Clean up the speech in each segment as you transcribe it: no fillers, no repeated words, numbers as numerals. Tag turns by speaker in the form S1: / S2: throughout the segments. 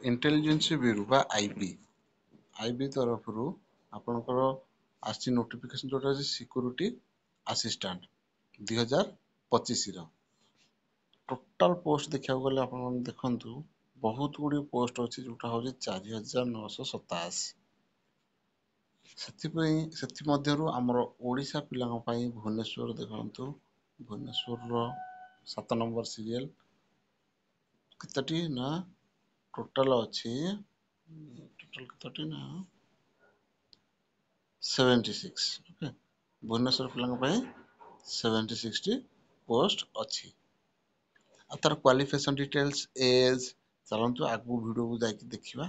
S1: Intelligence bureau बा IB तरफ आपणकर आसी नोटिफिकेशन जोटा सिक्योरिटी असिस्टेंट 2025 टोटाल पोस्ट देखा गले आप देखु बहुत गुड़ी पोस्ट अच्छी जोटा हूँ 4987 से आमर ओडिशा पिला भुवनेश्वर देखु भुवनेश्वर 7 नंबर सीरियल केतटी ना टोटाल अच्छी टोटाल केतटी ना 76 ओके भुवनेश्वर पिला 76 टी पोस्ट अच्छी आ तार क्वालिफिकेशन डिटेल्स एज चलतु आगु वीडियो को जाके देखिबा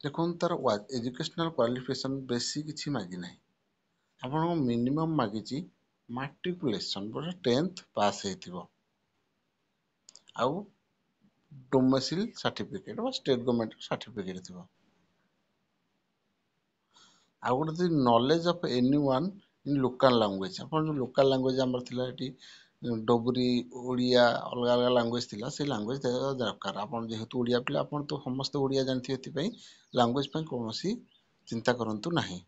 S1: देखो तार एजुकेशनल क्वालिफिकेशन बेसी किछि मागी नाही आपन मिनिमम मागिची मैट्रिकुलेशन पर 10th पास हेतिबो आउ डोमेसिल सर्टिफिकेट बा स्टेट गवर्नमेंट सर्टिफिकेट थिबो आउ गोटे knowledge of anyone in local language अपन जो लोकल लैंग्वेज हमर थिला एटी डोगरी ओडिया अलग अलग लैंग्वेज थिला से लैंग्वेज दरकार अपन जेहेतु ओडिया पिला अपन तो समस्त ओडिया जानथि एति पई लैंग्वेज पई कोनोसी चिंता करंतु नाही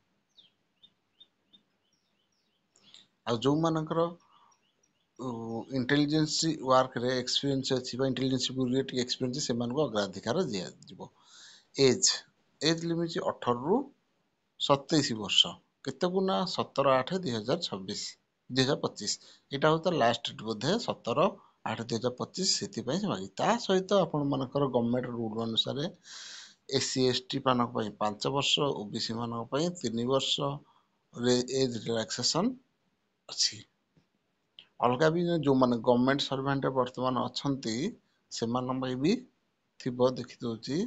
S1: आ जो मानकर इंटेलिजेंस वर्क रे एक्सपीरियंस अछि बा इंटेलिजेंस ब्यूरो रे एक्सपीरियंस से मानको अग्राधिकार दिया जिवो एज लिमिट 18 रु 27 वर्ष केते गुना 17/8/2026 2025 एटा हो त लास्ट डेट बोधे 17/8/2025 सेति पई से मागी ता सहित आपण मानकर गवर्नमेंट रूल अनुसार एससी एसटी मानक पई 5 वर्ष ओबीसी मानक पई 3 वर्ष रे एज रिलैक्सेशन अछि अलगा भी जो माने गवर्नमेंट सर्वेंट वर्तमान अछंती से मान पई भी थिबो देखि दोची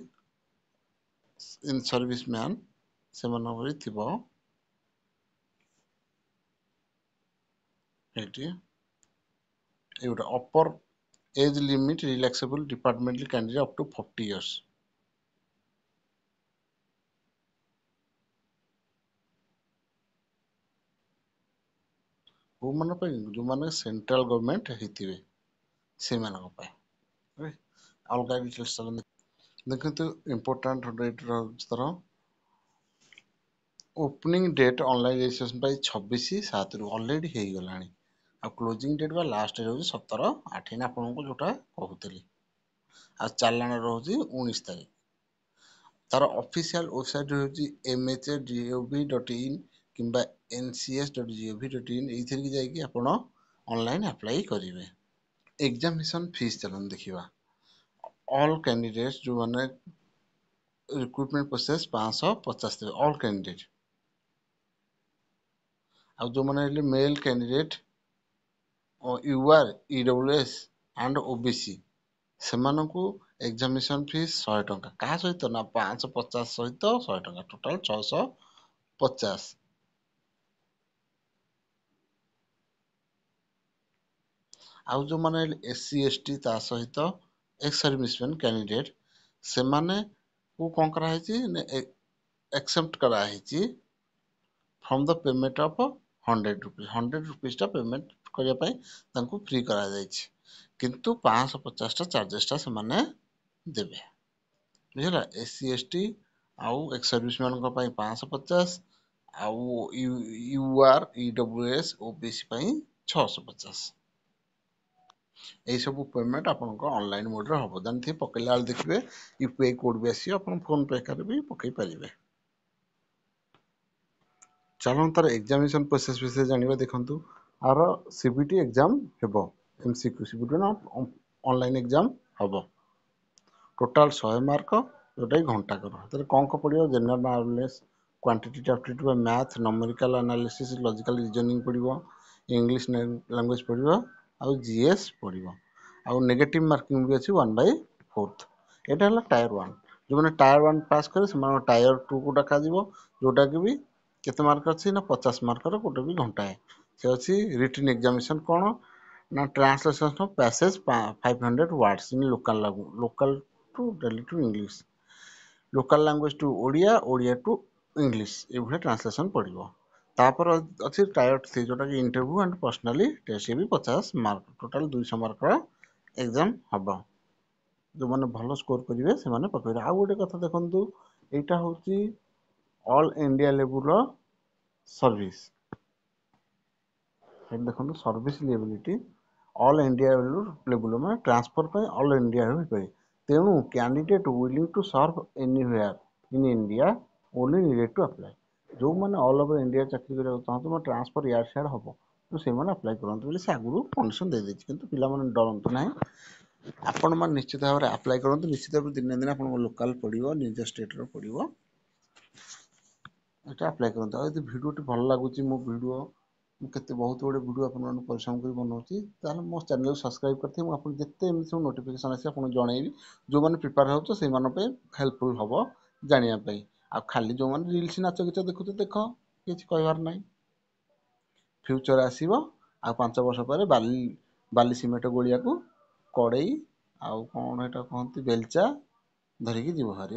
S1: इन सर्विस मैन से मान पई थिबो एटी एटा upper age limit relaxable departmental candidate up to 40 years वो मन पे जो माने सेंट्रल गवर्नमेंट हेतिबे से मानक पे अलगा डिटेल्स चलन देखंतु इंपोर्टेंट डेट तरह ओपनिंग डेट ऑनलाइन रजिस्ट्रेशन पाई 26/7 रु ऑलरेडी हे गलानी आ क्लोजिंग डेट बा लास्ट रहउची 17/8 ना आपनको जोटा कहउतली आ चालान रहउची 19 तारिख तार ऑफिशियल वेबसाइट रहउची mhgov.in किंबा ncs.gov.in एथिर की जाई कि आपण ऑनलाइन अप्लाई करिवे एग्जामिनेशन फीस चलन देखिबा ऑल कैंडिडेट्स जो माने रिक्रूटमेंट प्रोसेस 550 देबे ऑल कैंडिडेट आ जो माने male candidate UR EWS and OBC सेमानकु एग्जामिनेशन फीस 100 टंका का सहित ना 550 सहित 100 टंका टोटल 650 आउ जो माने एससी एसटी ता सहित एक्स सर्विसमैन कैंडिडेट से माने को कोन करा हेची एक्सेप्ट करा हेची from the payment of 100 rupees टा पेमेंट करिया पई तांको फ्री करा जायछि किंतु 550 टा चार्जेस टा से माने देबे बुझला एससी एसटी आउ एक्स सर्विसमैन को पई 550 आउ यूआर ईडब्ल्यूएस ओबीसी पई 650 एई सब पेमेंट आपनको ऑनलाइन मोड रे हबो जानथि पकेला देखबे यूपीआई कोड भी आसी अपन फोन पे कर भी पकई परिबे चलन तार एग्जामिनेशन प्रोसेस विषय जानिबा देखंतु आर सीबीटी एग्जाम हेबो एमसीक्यू सीबीटी ना ऑनलाइन एग्जाम हबो टोटल 100 मार्क जोटा घंटा कर तरे कोन को पडियो general knowledge quantitative aptitude math numerical analysis logical reasoning पडियो इंग्लिश लैंग्वेज पडियो आउ जीएस पडियो आउ नेगेटिव मार्किंग भी अछि 1/4 एटा हला टायर 1 जो माने टायर 1 पास करे से माने टायर 2 को डाका दिबो जोटा के भी केते मार्क अछि ना 50 मार्क रो कोटे भी घंटा है से अछि रिटन एग्जामिनेशन कोन ना translation of passage 500 words in local to Delhi to English local language to Odia Odia to English ए भले ट्रांसलेशन पड़िबो तापर अछि टायर 3 जोटा कि इंटरव्यू एंड पर्सनली टेस्ट भी 50 मार्क टोटल 200 मार्क रा ଏକ୍ଜାମ୍ ହବ। ଯେଉଁମାନେ ଭଲ ସ୍କୋର କରିବେ ସେମାନେ ପକେଇବେ। ଆଉ ଗୋଟେ କଥା ଦେଖନ୍ତୁ, ଏଇଟା ହେଉଛି ଅଲ୍ ଇଣ୍ଡିଆ ଲେବୁଲ୍ର ସର୍ଭିସ୍। ଏଠି ଦେଖନ୍ତୁ ସର୍ଭିସ୍ ଲେବିଲିଟି ଅଲ୍ ଇଣ୍ଡିଆ ଲେବୁଲ୍ ମାନେ ଟ୍ରାନ୍ସଫର୍ ପାଇଁ ଅଲ୍ ଇଣ୍ଡିଆରୁ ହୋଇପାରେ। ତେଣୁ candidate willing to serve anywhere in India only needed to apply. ଯେଉଁମାନେ ଅଲ୍ ଓଭର୍ ଇଣ୍ଡିଆ ଚାକିରି କରିବାକୁ ଚାହୁଁଛନ୍ତି ଟ୍ରାନ୍ସଫର୍ ଇଆଡ଼େ ସିଆଡ଼େ ହେବ, ତ ସେମାନେ ଆପ୍ଲାଏ କରନ୍ତୁ ବୋଲି ସେ ଆଗରୁ କଣ୍ଡିସନ୍ ଦେଇଦେଇଛି। କିନ୍ତୁ ପିଲାମାନେ ଡରନ୍ତୁ ନାହିଁ, ଆପଣମାନେ ନିଶ୍ଚିତ ଭାବରେ ଆପ୍ଲାଏ କରନ୍ତୁ। ନିଶ୍ଚିତ ଭାବରେ ଦିନେ ନା ଦିନେ ଆପଣଙ୍କ ଲୋକାଲ୍ ପଡ଼ିବ, ନିଜ ଷ୍ଟେଟ୍ର ପଡ଼ିବ, ଏଇଟା ଆପ୍ଲାଏ କରନ୍ତୁ। ଆଉ ଯଦି ଭିଡ଼ିଓଟି ଭଲ ଲାଗୁଛି, ମୋ ଭିଡ଼ିଓ ମୁଁ ବହୁତ ଗୁଡ଼ିଏ ଭିଡ଼ିଓ ଆପଣମାନଙ୍କୁ ପରିଶ୍ରମ କରି ବନାଉଛି, ତାହେଲେ ମୋ ଚ୍ୟାନେଲକୁ ସବସ୍କ୍ରାଇବ୍ କରିଥିବେ। ମୁଁ ଆପଣଙ୍କୁ ଯେତେ ଏମିତି ସବୁ ନୋଟିଫିକେସନ୍ ଆସିବ ଆପଣଙ୍କୁ ଜଣାଇବି। ଯେଉଁମାନେ ପ୍ରିପେୟାର ହେଉଛ ସେଇମାନଙ୍କ ପାଇଁ ହେଲ୍ପଫୁଲ୍ ହେବ ଜାଣିବା ପାଇଁ। ଆଉ ଖାଲି ଯେଉଁମାନେ ରିଲ୍ସ ନାଚ ଗୀତ ଦେଖୁଛ ଦେଖ, କିଛି କହିବାର ନାହିଁ। ଫ୍ୟୁଚର୍ ଆସିବ, ଆଉ 5 ବର୍ଷ ପରେ ବାଲି ସିମେଣ୍ଟ ଗୋଳିଆକୁ କଡ଼େଇ ଆଉ କ'ଣ ଏଇଟା କହନ୍ତି ବେଲଚା ଧରିକି ଯିବ ଭାରି।